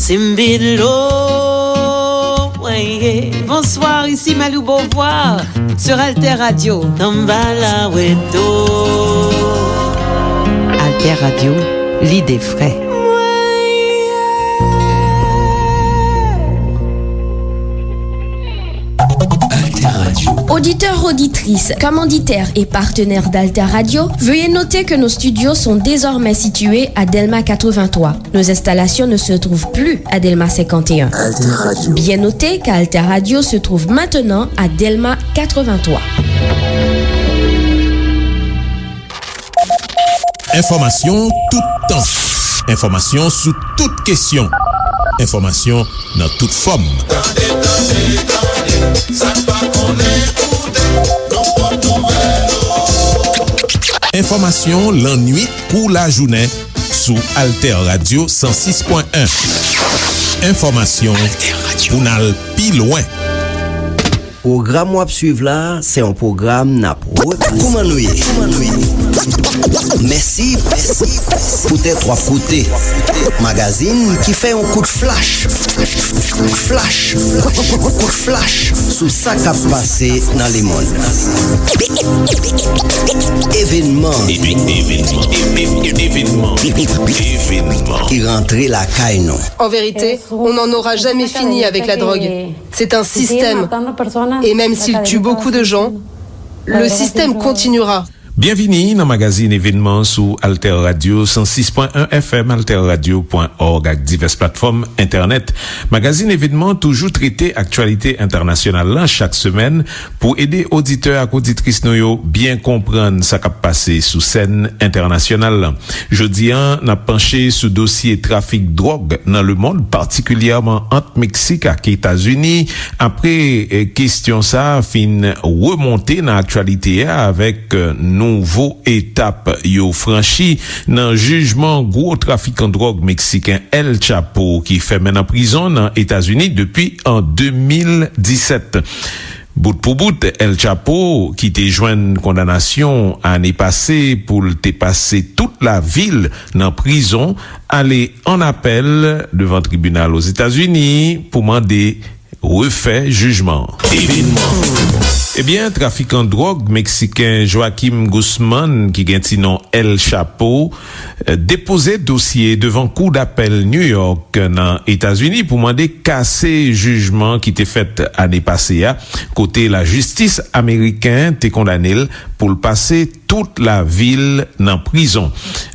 Simbilo, ouais. Bonsoir, ici Malou Beauvoir sur Alter Radio. Tambala Wedo. Alter Radio, l'idée frais. Auditeurs, auditrices, commanditaires et partenaires d'Alter Radio, veuillez noter que nos studios sont désormais situés à Delma 83. Nos installations ne se trouvent plus à Delma 51. Bien noter qu'Alter Radio se trouve maintenant à Delma 83. Information tout temps. Information sous toutes questions. Information dans toute forme. Information l'ennui ou la journée sous Alter Radio 106.1. Information ou n'al pi loin. Programme wap suive là, c'est un programme nap. Comment nous y est? Merci pour tes trois côtés. Magazine qui fait un coup de flash. Coup de flash sous ça qui a passé dans le monde. Événement qui rentrait la caille non. En vérité, on n'en aura jamais fini avec la drogue. C'est un système. Et même s'il tue beaucoup de gens, le système continuera. Bienvenue dans le magazine événement sous Alter Radio 106.1 FM, alterradio.org avec diverses plateformes internet. Magazine événement toujours traité actualité internationale là chaque semaine pour aider auditeurs et auditrices nous bien comprendre ce qui a passé sous scène internationale. Jeudi on a penché sur dossier trafic drogue dans le monde, particulièrement entre Mexique et États-Unis. Après question ça fin remonter dans l'actualité avec nouveau étape yo franchi dans jugement gros trafiquant drogue mexicain El Chapo qui fait maintenant prison dans États-Unis depuis en 2017. Bout pour bout, El Chapo qui te joint condamnation année passée pour te passer toute la ville dans prison, aller en appel devant tribunal aux États-Unis pour demander refait jugement. Eh bien, trafiquant drogue mexicain Joaquim Guzman, qui gagne nom El Chapo, déposé dossier devant cour d'appel New York dans États-Unis pour demander casser jugement qui était fait année passée à côté la justice américaine t'est condamné pour le passer toute la ville dans prison.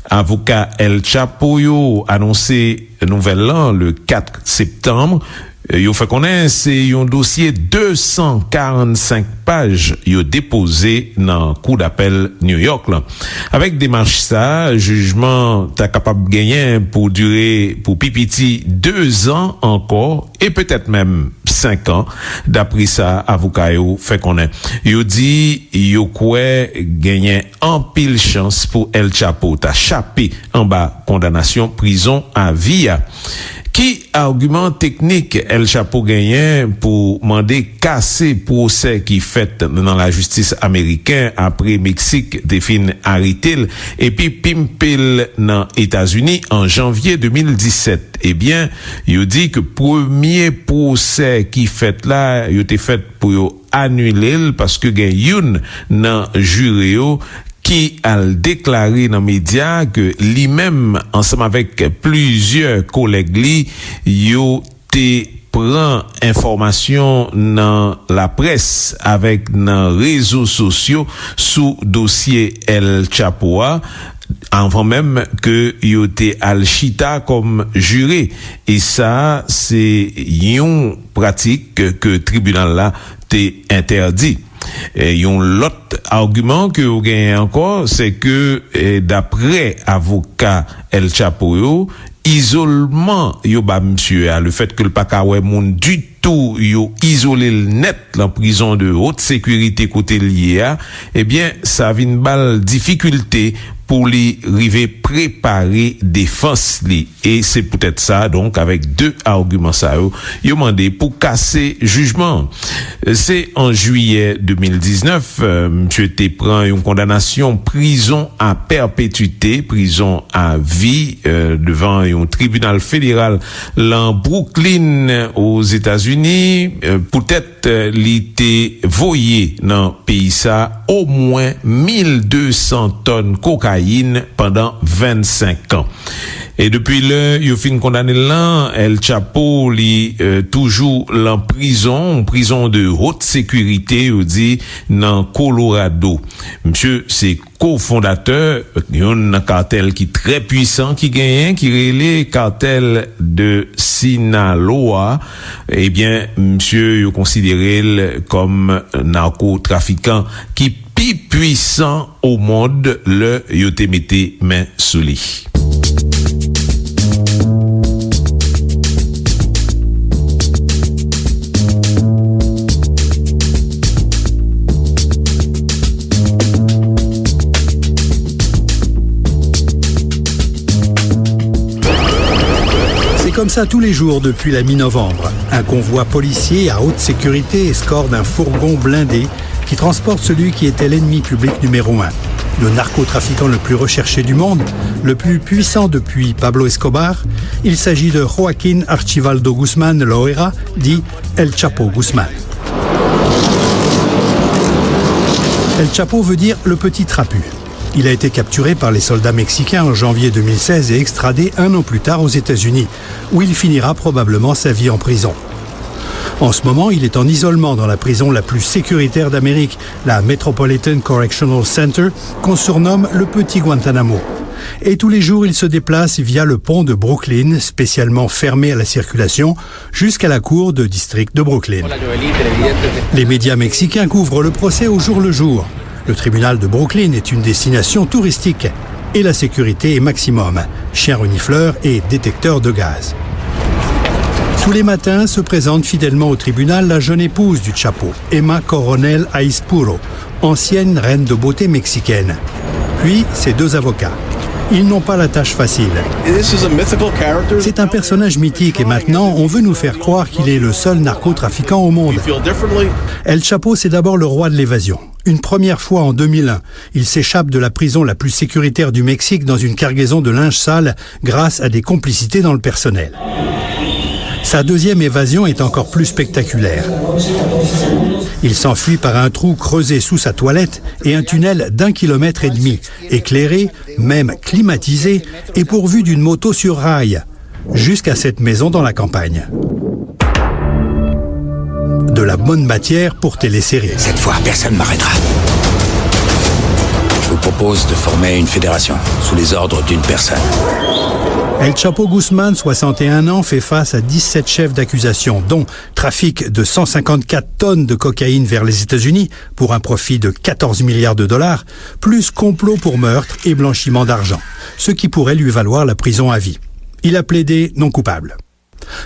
Avocat El Chapo yo annoncé nouvelle là le 4 septembre. Yo fait connaître c'est un dossier 245 pages yo déposé dans cour d'appel New York là. Avec démarche ça, jugement t'a capable gagner pour durer pour pipiti 2 ans encore et peut-être même 5 ans. D'après ça, avocat yo fait connaître. Yo dit yo quoi gagner en pile chance pour El Chapo t'a chapé en bas condamnation prison à vie. Qui argument technique El Chapo gagnant pour demander casser procès qui fait dans la justice américaine après Mexique défine arrêté et puis pimpel dans États-Unis en janvier 2017. Eh bien, il dit que premier procès qui fait là, il était fait pour annuler parce que gagne une dans jury qui a déclaré dans les médias que lui-même, ensemble avec plusieurs collègues, yo te prend information dans la presse avec dans réseaux sociaux sous dossier El Chapo avant même que yo te al chita comme juré. Et ça, c'est une pratique que tribunal là te interdit. Et yon l'autre argument que vous gagnez encore, c'est que d'après avocat El Chapo, isolement yo ba monsieur le fait que le pa ka wè moun du tout yo isolé le net la prison de haute sécurité côté lié, eh bien ça vient bal difficulté pour les river préparer défense li. Et c'est peut-être ça, donc, avec deux arguments ça, yo mandé pour casser jugement. C'est en juillet 2019, monsieur te prend une condamnation prison à perpétuité, prison à vie, devant un tribunal fédéral en Brooklyn, aux États-Unis. Peut-être l'été voyé dans pays ça, au moins 1200 tonnes cocaïne pendant 25 ans. Et depuis là, il fin condamné là, El Chapo li toujours en prison de haute sécurité, on dit dans Colorado. Monsieur, c'est cofondateur d'un cartel qui très puissant qui gagne, qui relève cartel de Sinaloa. Eh bien, monsieur, il considéré comme narcotrafiquant qui plus puissant au monde, le yote mette main sous li. C'est comme ça tous les jours depuis la mi-novembre. Un convoi policier à haute sécurité escorte un fourgon blindé qui transporte celui qui était l'ennemi public numéro 1. Le narcotrafiquant le plus recherché du monde, le plus puissant depuis Pablo Escobar, il s'agit de Joaquín Archibaldo Guzmán Loera, dit El Chapo Guzmán. El Chapo veut dire le petit trapu. Il a été capturé par les soldats mexicains en janvier 2016 et extradé 1 an plus tard aux États-Unis, où il finira probablement sa vie en prison. En ce moment, il est en isolement dans la prison la plus sécuritaire d'Amérique, la Metropolitan Correctional Center, qu'on surnomme le Petit Guantanamo. Et tous les jours, il se déplace via le pont de Brooklyn, spécialement fermé à la circulation, jusqu'à la cour de district de Brooklyn. Les médias mexicains couvrent le procès au jour le jour. Le tribunal de Brooklyn est une destination touristique et la sécurité est maximum. Chiens renifleurs et détecteurs de gaz. Tous les matins se présente fidèlement au tribunal la jeune épouse du Chapo, Emma Coronel Aispuro, ancienne reine de beauté mexicaine. Puis ses 2 avocats. Ils n'ont pas la tâche facile. C'est un personnage mythique et maintenant on veut nous faire croire qu'il est le seul narcotrafiquant au monde. El Chapo, c'est d'abord le roi de l'évasion. Une première fois en 2001, il s'échappe de la prison la plus sécuritaire du Mexique dans une cargaison de linge sale grâce à des complicités dans le personnel. Sa deuxième évasion est encore plus spectaculaire. Il s'enfuit par un trou creusé sous sa toilette et un tunnel d'1,5 kilomètre, éclairé, même climatisé et pourvu d'une moto sur rail, jusqu'à cette maison dans la campagne. De la bonne matière pour télésérie. Cette fois, personne ne m'arrêtera. Je vous propose de former une fédération sous les ordres d'une personne. El Chapo Guzmán, 61 ans, fait face à 17 chefs d'accusation, dont trafic de 154 tonnes de cocaïne vers les États-Unis pour un profit de 14 milliards de dollars, plus complot pour meurtre et blanchiment d'argent, ce qui pourrait lui valoir la prison à vie. Il a plaidé non coupable.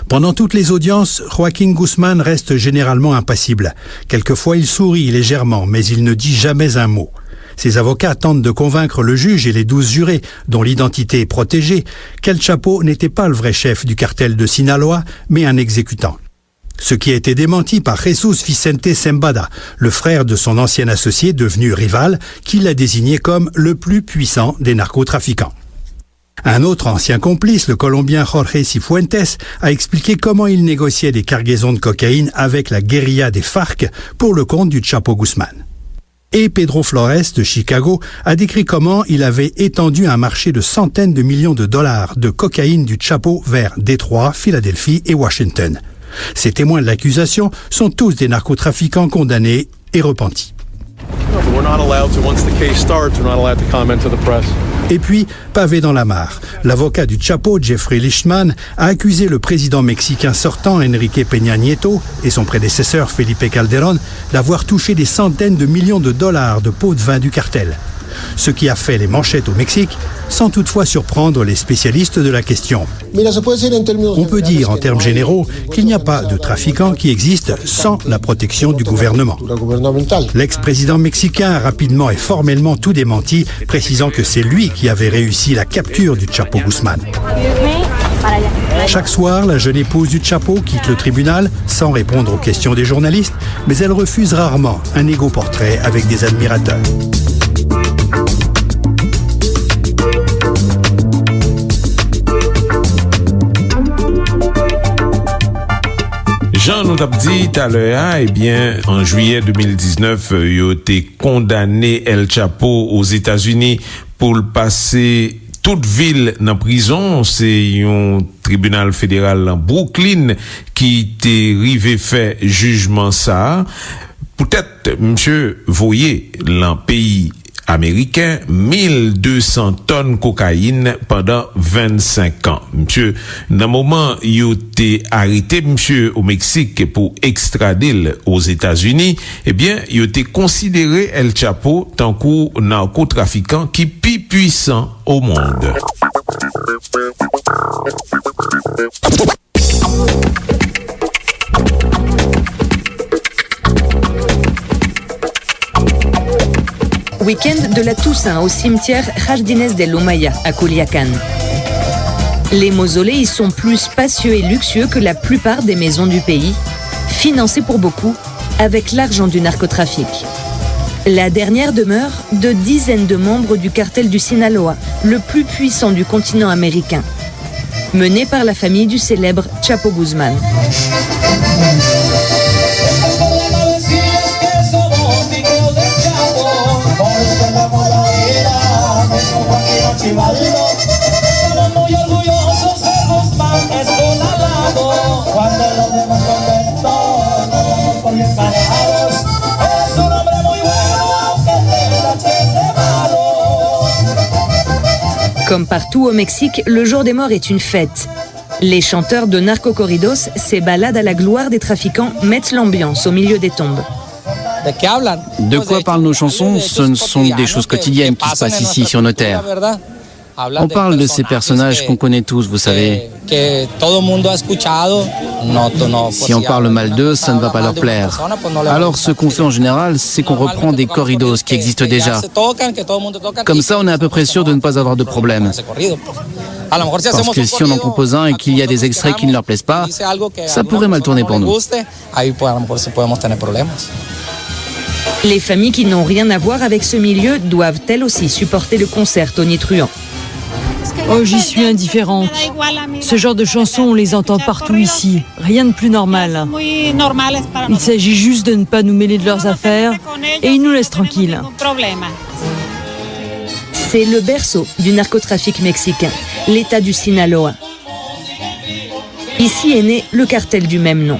Pendant toutes les audiences, Joaquín Guzmán reste généralement impassible. Quelquefois, il sourit légèrement, mais il ne dit jamais un mot. Ses avocats tentent de convaincre le juge et les 12 jurés, dont l'identité est protégée, qu'El Chapo n'était pas le vrai chef du cartel de Sinaloa, mais un exécutant. Ce qui a été démenti par Jesus Vicente Zembada, le frère de son ancien associé devenu rival, qui l'a désigné comme le plus puissant des narcotrafiquants. Un autre ancien complice, le Colombien Jorge Cifuentes, a expliqué comment il négociait des cargaisons de cocaïne avec la guérilla des FARC pour le compte du Chapo Guzmán. Et Pedro Flores de Chicago a décrit comment il avait étendu un marché de centaines de millions de dollars de cocaïne du Chapo vers Détroit, Philadelphie et Washington. Ces témoins de l'accusation sont tous des narcotrafiquants condamnés et repentis. Et puis, pavé dans la mare, l'avocat du Chapo, Jeffrey Lichtman, a accusé le président mexicain sortant, Enrique Peña Nieto, et son prédécesseur, Felipe Calderón, d'avoir touché des centaines de millions de dollars de pots de vin du cartel. ce qui a fait les manchettes au Mexique, sans toutefois surprendre les spécialistes de la question. On peut dire en termes généraux qu'il n'y a pas de trafiquants qui existent sans la protection du gouvernement. L'ex-président mexicain a rapidement et formellement tout démenti, précisant que c'est lui qui avait réussi la capture du Chapo Guzman. Chaque soir, la jeune épouse du Chapo quitte le tribunal sans répondre aux questions des journalistes, mais elle refuse rarement un égo-portrait avec des admirateurs. Jean nou tap di talera, en juillet 2019, yo te condamné El Chapo aux États-Unis pour le passer toute ville nan prison. C'est yon tribunal fédéral en Brooklyn qui te rive fait jugement ça. Peut-être, monsieur, voyez, l'an pays américain, 1200 tonnes cocaïne pendant 25 ans. Monsieur, dans le moment où il a été arrêté, monsieur, au Mexique pour extrader aux États-Unis, il a été considéré El Chapo tant qu'un narcotrafiquant qui est plus puissant au monde. Week-end de la Toussaint au cimetière Jardines del Humaya à Culiacán. Les mausolées y sont plus spacieux et luxueux que la plupart des maisons du pays, financées pour beaucoup avec l'argent du narcotrafic. La dernière demeure de dizaines de membres du cartel du Sinaloa, le plus puissant du continent américain, mené par la famille du célèbre Chapo Guzman. Comme partout au Mexique, le jour des morts est une fête. Les chanteurs de narcocorridos, ces ballades à la gloire des trafiquants, mettent l'ambiance au milieu des tombes. De quoi parlent nos chansons? Ce ne sont des choses quotidiennes qui se passent ici sur nos terres. On parle de ces personnages qu'on connaît tous, vous savez. Si on parle mal d'eux, ça ne va pas leur plaire. Alors ce qu'on fait en général, c'est qu'on reprend des corridos qui existent déjà. Comme ça, on est à peu près sûr de ne pas avoir de problème. Parce que si on en compose un et qu'il y a des extraits qui ne leur plaisent pas, ça pourrait mal tourner pour nous. Les familles qui n'ont rien à voir avec ce milieu doivent elles aussi supporter le concert tonitruant. Oh, j'y suis indifférente. Ce genre de chansons, on les entend partout ici. Rien de plus normal. Il s'agit juste de ne pas nous mêler de leurs affaires et ils nous laissent tranquilles. C'est le berceau du narcotrafic mexicain, l'État du Sinaloa. Ici est né le cartel du même nom.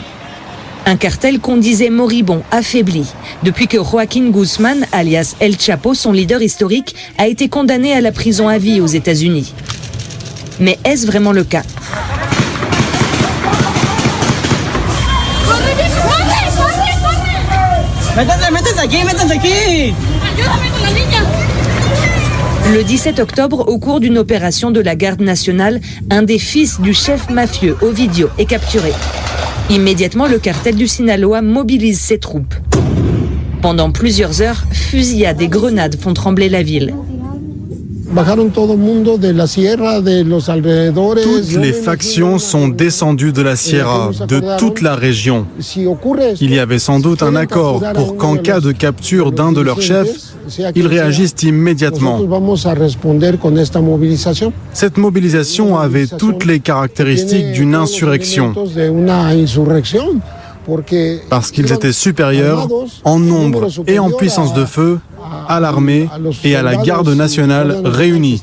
Un cartel qu'on disait moribond, affaibli, depuis que Joaquín Guzman, alias El Chapo, son leader historique, a été condamné à la prison à vie aux États-Unis. Mais est-ce vraiment le cas? Le 17 octobre, au cours d'une opération de la garde nationale, un des fils du chef mafieux, Ovidio, est capturé. Immédiatement, le cartel du Sinaloa mobilise ses troupes. Pendant plusieurs heures, fusillades et grenades font trembler la ville. Toutes les factions sont descendues de la Sierra, de toute la région. Il y avait sans doute un accord pour qu'en cas de capture d'un de leurs chefs, ils réagissent immédiatement. Cette mobilisation avait toutes les caractéristiques d'une insurrection. Parce qu'ils étaient supérieurs en nombre et en puissance de feu à l'armée et à la garde nationale réunis.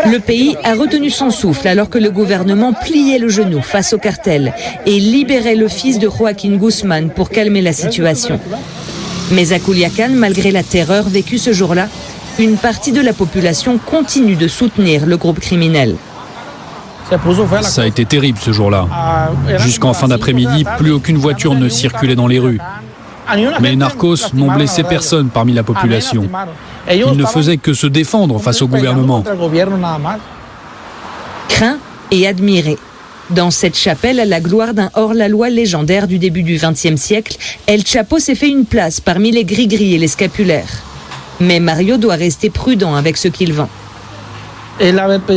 Le pays a retenu son souffle alors que le gouvernement pliait le genou face au cartel et libérait le fils de Joaquín Guzman pour calmer la situation. Mais à Culiacán, malgré la terreur vécue ce jour-là, une partie de la population continue de soutenir le groupe criminel. Ça a été terrible ce jour-là. Jusqu'en fin d'après-midi, plus aucune voiture ne circulait dans les rues. Mais les narcos n'ont blessé personne parmi la population. Ils ne faisaient que se défendre face au gouvernement. Craint et admiré. Dans cette chapelle, à la gloire d'un hors-la-loi légendaire du début du XXe siècle, El Chapo s'est fait une place parmi les gris-gris et les scapulaires. Mais Mario doit rester prudent avec ce qu'il vend.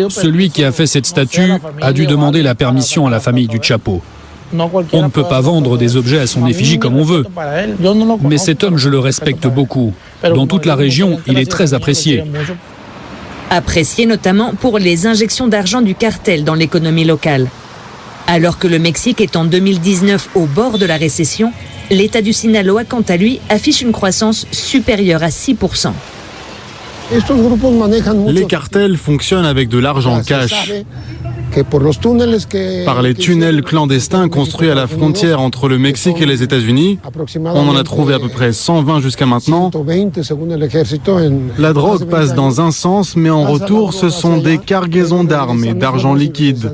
Celui qui a fait cette statue a dû demander la permission à la famille du Chapo. On ne peut pas vendre des objets à son effigie comme on veut. Mais cet homme, je le respecte beaucoup. Dans toute la région, il est très apprécié. Apprécié notamment pour les injections d'argent du cartel dans l'économie locale. Alors que le Mexique est en 2019 au bord de la récession, l'État du Sinaloa, quant à lui, affiche une croissance supérieure à 6%. Les cartels fonctionnent avec de l'argent cash. Par les tunnels clandestins construits à la frontière entre le Mexique et les États-Unis, on en a trouvé à peu près 120 jusqu'à maintenant. La drogue passe dans un sens, mais en retour, ce sont des cargaisons d'armes et d'argent liquide.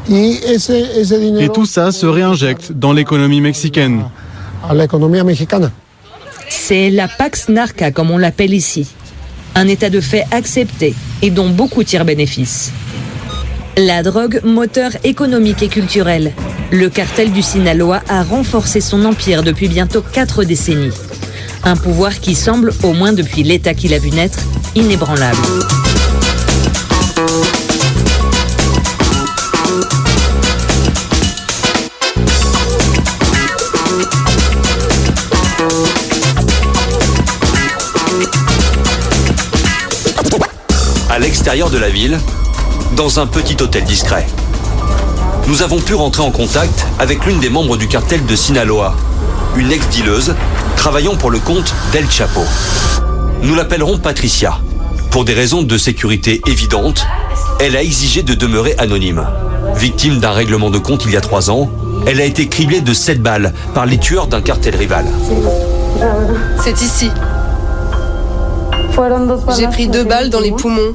Et tout ça se réinjecte dans l'économie mexicaine. C'est la Pax Narca, comme on l'appelle ici. Un état de fait accepté et dont beaucoup tirent bénéfice. La drogue, moteur économique et culturel. Le cartel du Sinaloa a renforcé son empire depuis bientôt 4 décennies. Un pouvoir qui semble, au moins depuis l'état qu'il a vu naître, inébranlable. À l'extérieur de la ville, dans un petit hôtel discret, nous avons pu rentrer en contact avec l'une des membres du cartel de Sinaloa, une ex-dealeuse travaillant pour le compte d'El Chapo. Nous l'appellerons Patricia. Pour des raisons de sécurité évidentes, elle a exigé de demeurer anonyme. Victime d'un règlement de compte il y a 3 ans, elle a été criblée de 7 balles par les tueurs d'un cartel rival. C'est ici. J'ai pris 2 balles dans les poumons,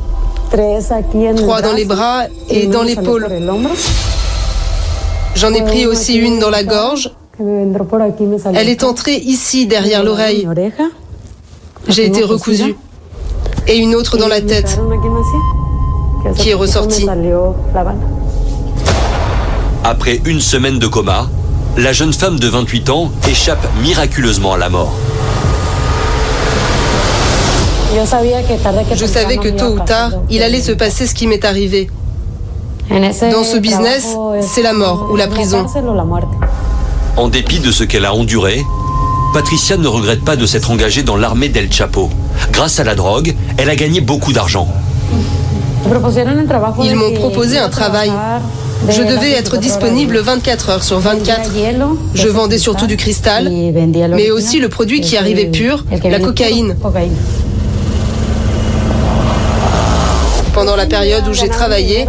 3 dans les bras et dans l'épaule. J'en ai pris aussi une dans la gorge. Elle est entrée ici, derrière l'oreille. J'ai été recousue. Et une autre dans la tête, qui est ressortie. Après 1 semaine de coma, la jeune femme de 28 ans échappe miraculeusement à la mort. Je savais que tôt ou tard, il allait se passer ce qui m'est arrivé. Dans ce business, c'est la mort ou la prison. En dépit de ce qu'elle a enduré, Patricia ne regrette pas de s'être engagée dans l'armée d'El Chapo. Grâce à la drogue, elle a gagné beaucoup d'argent. Ils m'ont proposé un travail. Je devais être disponible 24 heures sur 24. Je vendais surtout du cristal, mais aussi le produit qui arrivait pur, la cocaïne. Pendant la période où j'ai travaillé,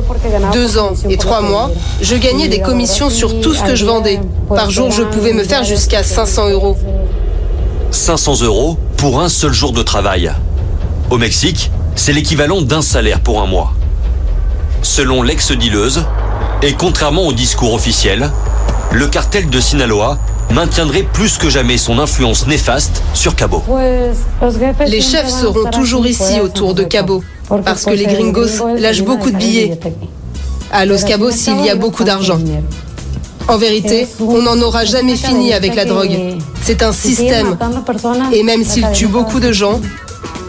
2 ans et 3 mois, je gagnais des commissions sur tout ce que je vendais. Par jour, je pouvais me faire jusqu'à 500 €. 500 € pour un seul jour de travail. Au Mexique, c'est l'équivalent d'un salaire pour un mois. Selon l'ex-dealeuse, et contrairement au discours officiel, le cartel de Sinaloa maintiendrait plus que jamais son influence néfaste sur Cabo. Les chefs seront toujours ici autour de Cabo, parce que les gringos lâchent beaucoup de billets. À Los Cabos, il y a beaucoup d'argent. En vérité, on n'en aura jamais fini avec la drogue. C'est un système. Et même s'il tue beaucoup de gens,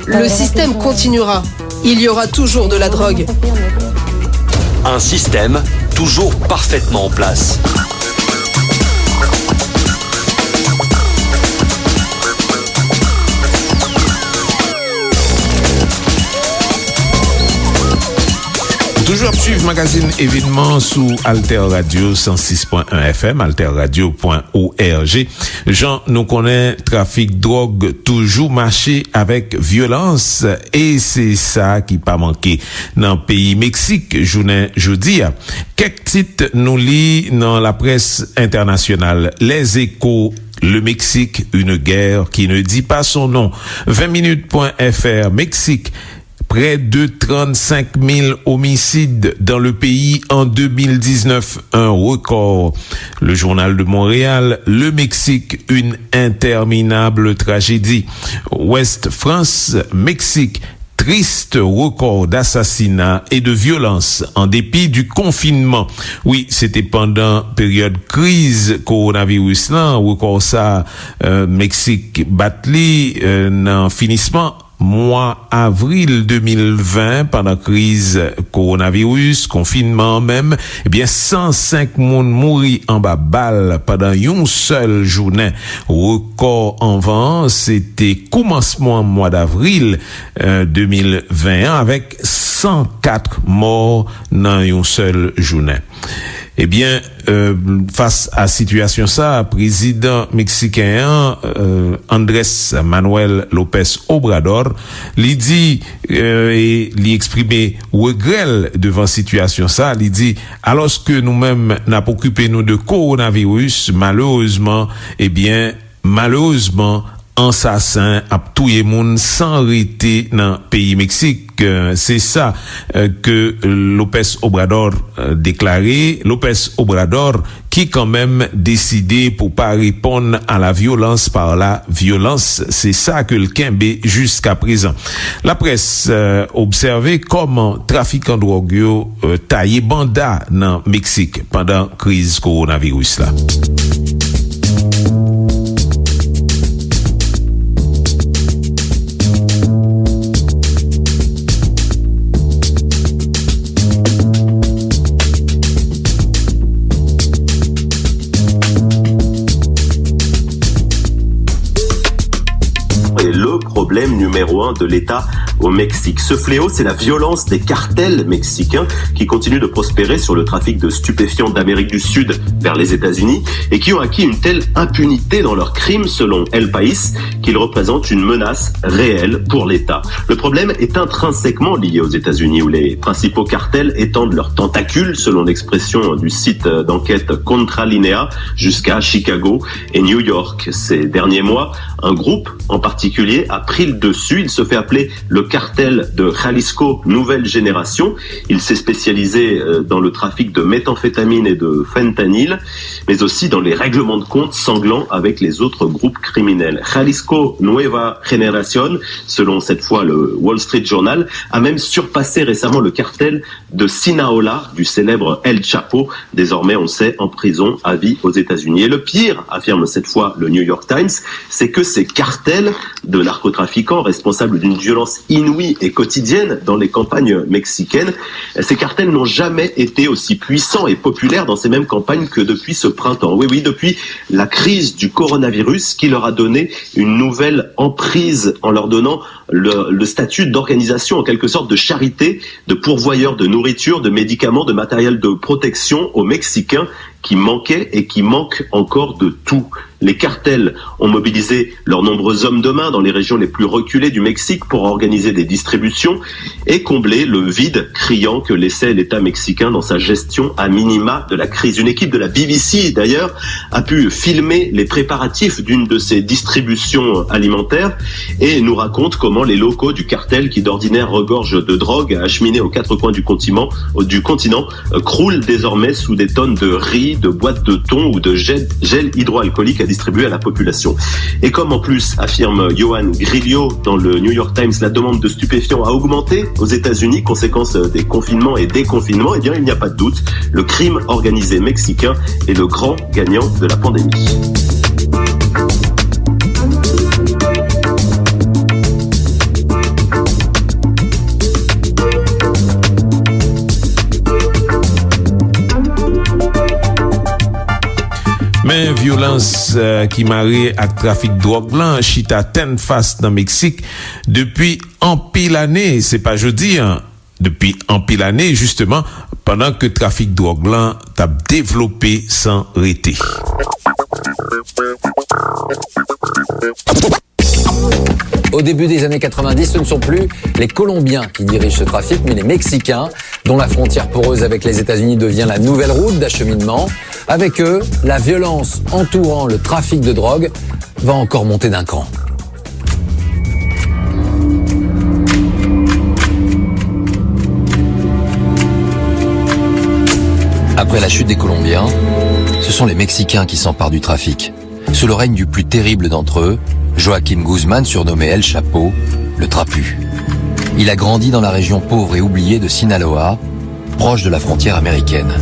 le système continuera. Il y aura toujours de la drogue. Un système toujours parfaitement en place. Toujours suivre magazine événement sous Alter Radio 106.1 FM, alterradio.org. Jean, nous connaît trafic drogue toujours marché avec violence et c'est ça qui pas manqué dans le pays Mexique, journée jeudi. Quelques titres nous lit dans la presse internationale. Les Échos, le Mexique, une guerre qui ne dit pas son nom. 20minutes.fr, Mexique. Près de 35 000 homicides dans le pays en 2019, un record. Le Journal de Montréal, le Mexique, une interminable tragédie. Ouest France, Mexique. Triste record d'assassinats et de violences en dépit du confinement. Oui, c'était pendant période crise coronavirus là, record ça Mexique batli nan finissement mois avril 2020 pendant crise coronavirus, confinement même, eh bien 105 moun mouri en bas balle pendant une seule journée. Record en vent, c'était commencement mois d'avril 2021 avec 104 morts dans une seule journée. Eh bien, face à situation ça, président mexicain Andrés Manuel López Obrador, li dit et li exprimé regret devant situation ça, li dit alors que nous-mêmes n'a pas occupé nous de coronavirus, malheureusement, assassin a touye moun sans rete dans pays Mexique. C'est ça que López Obrador déclaré. López Obrador qui quand même décidé pour pas répondre à la violence par la violence. C'est ça que le Kembe jusqu'à présent. La presse observait comment trafiquant de drogue taillé banda dans Mexique pendant crise coronavirus là. Problème numéro 1 de l'État au Mexique. Ce fléau, c'est la violence des cartels mexicains qui continuent de prospérer sur le trafic de stupéfiants d'Amérique du Sud vers les États-Unis et qui ont acquis une telle impunité dans leurs crimes, selon El País, qu'ils représentent une menace réelle pour l'État. Le problème est intrinsèquement lié aux États-Unis, où les principaux cartels étendent leurs tentacules, selon l'expression du site d'enquête Contralinea, jusqu'à Chicago et New York. Ces derniers mois, un groupe en particulier a pris le dessus. Il se fait appeler le cartel de Jalisco Nouvelle Génération. Il s'est spécialisé dans le trafic de méthamphétamine et de fentanyl, mais aussi dans les règlements de compte sanglants avec les autres groupes criminels. Jalisco Nueva Generación, selon cette fois le Wall Street Journal, a même surpassé récemment le cartel de Sinaloa du célèbre El Chapo, désormais on le sait en prison à vie aux États-Unis. Et le pire, affirme cette fois le New York Times, c'est que ces cartels de narcotrafiquants responsables d'une violence inouïe et quotidienne dans les campagnes mexicaines, ces cartels n'ont jamais été aussi puissants et populaires dans ces mêmes campagnes que depuis ce printemps. Oui, depuis la crise du coronavirus qui leur a donné une nouvelle emprise en leur donnant le statut d'organisation, en quelque sorte de charité, de pourvoyeur de nourriture, de médicaments, de matériel de protection aux Mexicains qui manquaient et qui manquent encore de tout. Les cartels ont mobilisé leurs nombreux hommes de main dans les régions les plus reculées du Mexique pour organiser des distributions et combler le vide criant que laissait l'État mexicain dans sa gestion à minima de la crise. Une équipe de la BBC, d'ailleurs, a pu filmer les préparatifs d'une de ces distributions alimentaires et nous raconte comment les locaux du cartel, qui d'ordinaire regorgent de drogue à acheminer aux quatre coins du continent, croulent désormais sous des tonnes de riz, de boîtes de thon ou de gel hydroalcoolique à distribuer à la population. Et comme en plus, affirme Johan Grillo dans le New York Times, la demande de stupéfiants a augmenté aux États-Unis, conséquence des confinements et déconfinements, eh bien il n'y a pas de doute, le crime organisé mexicain est le grand gagnant de la pandémie. Men violence qui marre ak trafic drogue lan chita ten fas dans Mexique depuis en pile année, c'est pas jeudi, depuis en pile année justement, pendant que trafic drogue lan t'a développé sans rete. Au début des années 90, ce ne sont plus les Colombiens qui dirigent ce trafic, mais les Mexicains, dont la frontière poreuse avec les États-Unis devient la nouvelle route d'acheminement. Avec eux, la violence entourant le trafic de drogue va encore monter d'un cran. Après la chute des Colombiens, ce sont les Mexicains qui s'emparent du trafic. Sous le règne du plus terrible d'entre eux, Joaquín Guzmán, surnommé El Chapo, le trapu. Il a grandi dans la région pauvre et oubliée de Sinaloa, proche de la frontière américaine.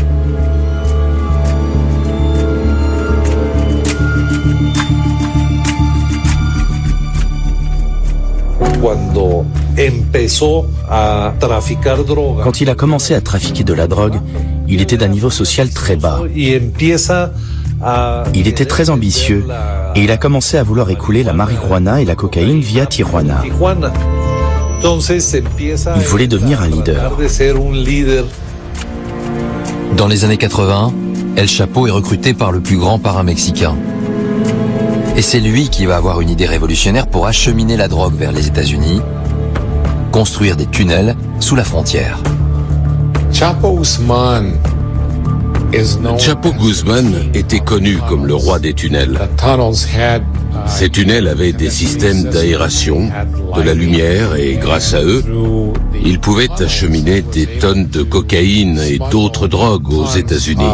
Quand il a commencé à trafiquer de la drogue, il était d'un niveau social très bas. Il était très ambitieux et il a commencé à vouloir écouler la marijuana et la cocaïne via Tijuana. Il voulait devenir un leader. Dans les années 80, El Chapo est recruté par le plus grand parrain mexicain. Et c'est lui qui va avoir une idée révolutionnaire pour acheminer la drogue vers les États-Unis, construire des tunnels sous la frontière. Chapo Guzmán était connu comme le roi des tunnels. Ces tunnels avaient des systèmes d'aération, de la lumière et grâce à eux, ils pouvaient acheminer des tonnes de cocaïne et d'autres drogues aux États-Unis.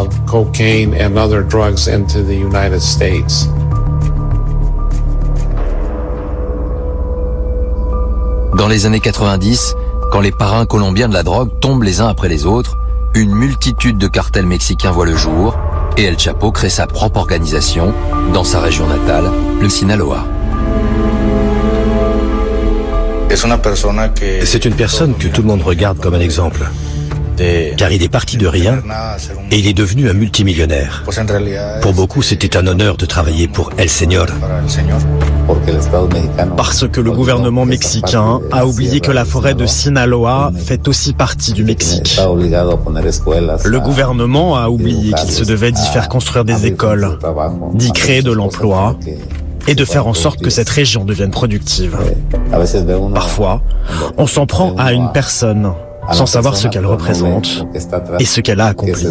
Dans les années 90, quand les parrains colombiens de la drogue tombent les uns après les autres, une multitude de cartels mexicains voit le jour et El Chapo crée sa propre organisation dans sa région natale, le Sinaloa. C'est une personne que tout le monde regarde comme un exemple. Car il est parti de rien et il est devenu un multimillionnaire. Pour beaucoup, c'était un honneur de travailler pour El Señor. Parce que le gouvernement mexicain a oublié que la forêt de Sinaloa fait aussi partie du Mexique. Le gouvernement a oublié qu'il se devait d'y faire construire des écoles, d'y créer de l'emploi et de faire en sorte que cette région devienne productive. Parfois, on s'en prend à une personne sans savoir ce qu'elle représente et ce qu'elle a accompli.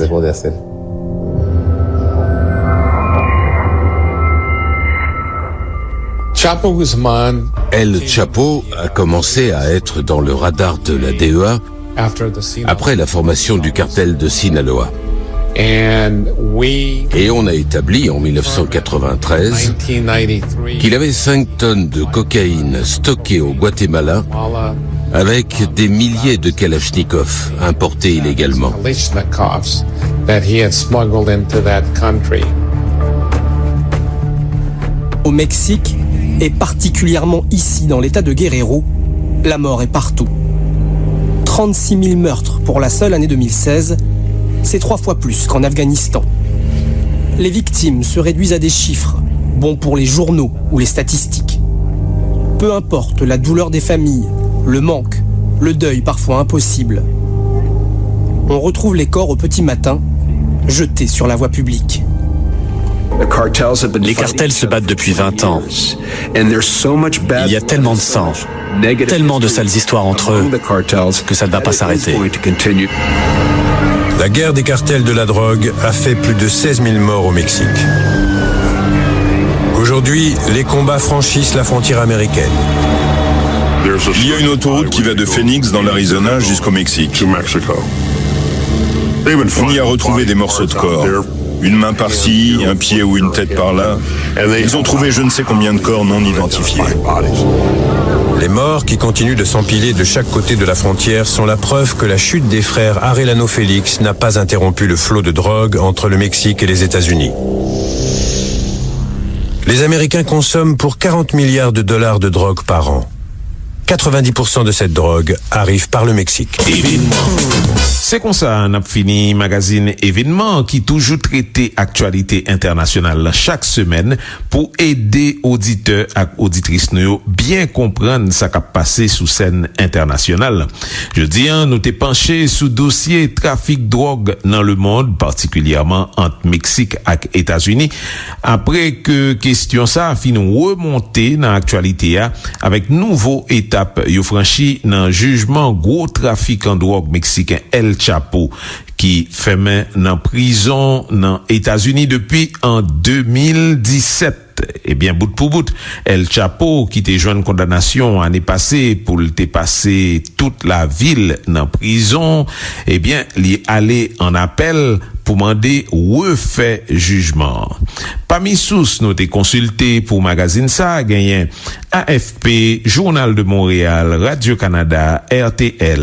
El Chapo a commencé à être dans le radar de la DEA après la formation du cartel de Sinaloa. Et on a établi en 1993 qu'il avait 5 tonnes de cocaïne stockées au Guatemala avec des milliers de kalachnikovs importés illégalement. Au Mexique, et particulièrement ici dans l'état de Guerrero, la mort est partout. 36 000 meurtres pour la seule année 2016, c'est 3 fois plus qu'en Afghanistan. Les victimes se réduisent à des chiffres, bons pour les journaux ou les statistiques. Peu importe la douleur des familles, le manque, le deuil parfois impossible. On retrouve les corps au petit matin, jetés sur la voie publique. Les cartels se battent depuis 20 ans. Il y a tellement de sang, tellement de sales histoires entre eux, que ça ne va pas s'arrêter. La guerre des cartels de la drogue a fait plus de 16 000 morts au Mexique. Aujourd'hui, les combats franchissent la frontière américaine. Il y a une autoroute qui va de Phoenix dans l'Arizona jusqu'au Mexique. On y a retrouvé des morceaux de corps. Une main par-ci, un pied ou une tête par-là. Ils ont trouvé je ne sais combien de corps non identifiés. Les morts qui continuent de s'empiler de chaque côté de la frontière sont la preuve que la chute des frères Arellano Félix n'a pas interrompu le flot de drogue entre le Mexique et les États-Unis. Les Américains consomment pour 40 milliards de dollars de drogue par an. 90% de cette drogue arrive par le Mexique. C'est comme ça, on a fini magazine événement qui toujours traité actualité internationale chaque semaine pour aider auditeurs et auditrices nous bien comprendre ce qui a passé sous scène internationale. Je dis, nous t'es penché sous dossier trafic drogue dans le monde, particulièrement entre Mexique et États-Unis, après que question ça a fini remonter dans l'actualité avec nouveau étape yo franchi dans jugement gros trafic en drogue mexicain El Chapo qui fait main dans prison dans États-Unis depuis en 2017. Ebyen, bout pou bout, El Chapo ki te jwenn kondamnasyon ane pase pou te pase tout la vil nan prison, ebyen, li ale en apel pou mande refè jujman. Pami sous nou te konsulte pou magazine sa, genyen AFP, Journal de Montréal, Radio-Canada, RTL,